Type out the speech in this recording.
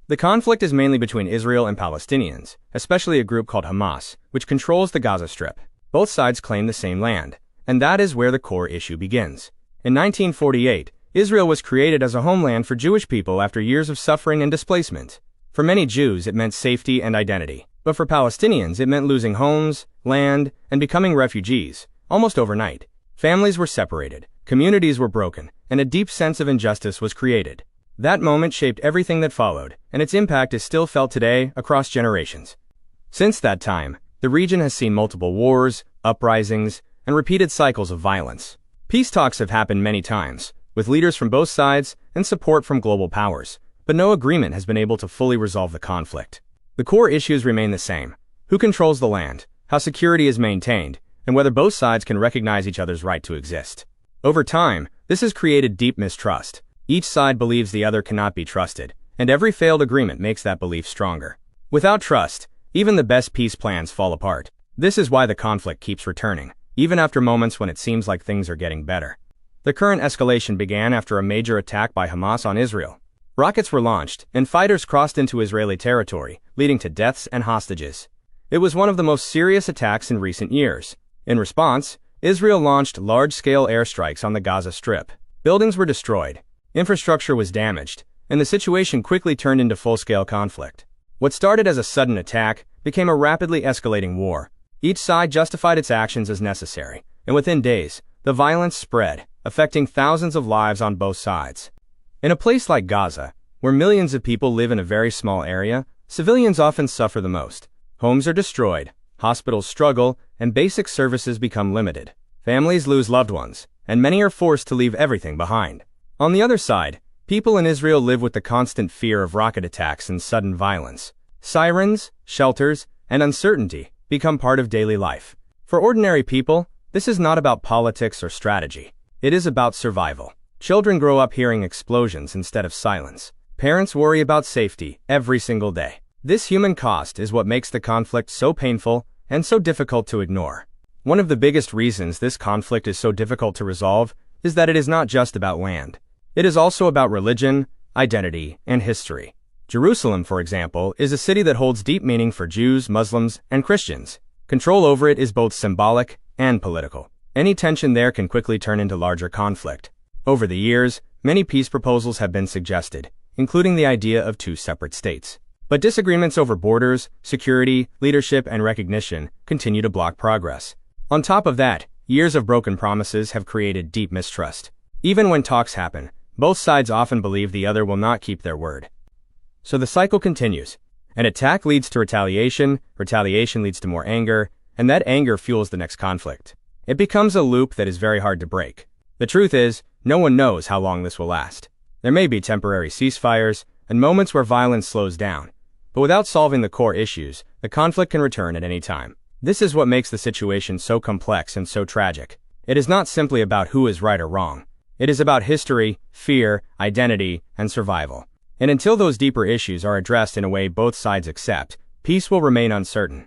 The conflict is mainly between Israel and Palestinians, especially a group called Hamas, which controls the Gaza Strip. Both sides claim the same land, and that is where the core issue begins. In 1948, Israel was created as a homeland for Jewish people after years of suffering and displacement. For many Jews, it meant safety and identity. But for Palestinians, it meant losing homes, land, and becoming refugees, almost overnight. Families were separated, communities were broken, and a deep sense of injustice was created. That moment shaped everything that followed, and its impact is still felt today across generations. Since that time, the region has seen multiple wars, uprisings, and repeated cycles of violence. Peace talks have happened many times, with leaders from both sides and support from global powers, but no agreement has been able to fully resolve the conflict. The core issues remain the same: who controls the land, how security is maintained, and whether both sides can recognize each other's right to exist. Over time, this has created deep mistrust. Each side believes the other cannot be trusted, and every failed agreement makes that belief stronger. Without trust, even the best peace plans fall apart. This is why the conflict keeps returning, even after moments when it seems like things are getting better. The current escalation began after a major attack by Hamas on Israel. Rockets were launched, and fighters crossed into Israeli territory, leading to deaths and hostages. It was one of the most serious attacks in recent years. In response, Israel launched large-scale airstrikes on the Gaza Strip. Buildings were destroyed, infrastructure was damaged, and the situation quickly turned into full-scale conflict. What started as a sudden attack became a rapidly escalating war. Each side justified its actions as necessary, and within days, the violence spread, affecting thousands of lives on both sides. In a place like Gaza, where millions of people live in a very small area, civilians often suffer the most. Homes are destroyed, hospitals struggle, and basic services become limited. Families lose loved ones, and many are forced to leave everything behind. On the other side, people in Israel live with the constant fear of rocket attacks and sudden violence. Sirens, shelters, and uncertainty become part of daily life. For ordinary people, this is not about politics or strategy. It is about survival. Children grow up hearing explosions instead of silence. Parents worry about safety every single day. This human cost is what makes the conflict so painful and so difficult to ignore. One of the biggest reasons this conflict is so difficult to resolve is that it is not just about land. It is also about religion, identity, and history. Jerusalem, for example, is a city that holds deep meaning for Jews, Muslims, and Christians. Control over it is both symbolic and political. Any tension there can quickly turn into larger conflict. Over the years, many peace proposals have been suggested, including the idea of two separate states. But disagreements over borders, security, leadership, and recognition continue to block progress. On top of that, years of broken promises have created deep mistrust. Even when talks happen, both sides often believe the other will not keep their word. So the cycle continues. An attack leads to retaliation leads to more anger, and that anger fuels the next conflict. It becomes a loop that is very hard to break. The truth is, no one knows how long this will last. There may be temporary ceasefires and moments where violence slows down, but without solving the core issues, the conflict can return at any time. This is what makes the situation so complex and so tragic. It is not simply about who is right or wrong. It is about history, fear, identity, and survival. And until those deeper issues are addressed in a way both sides accept, peace will remain uncertain.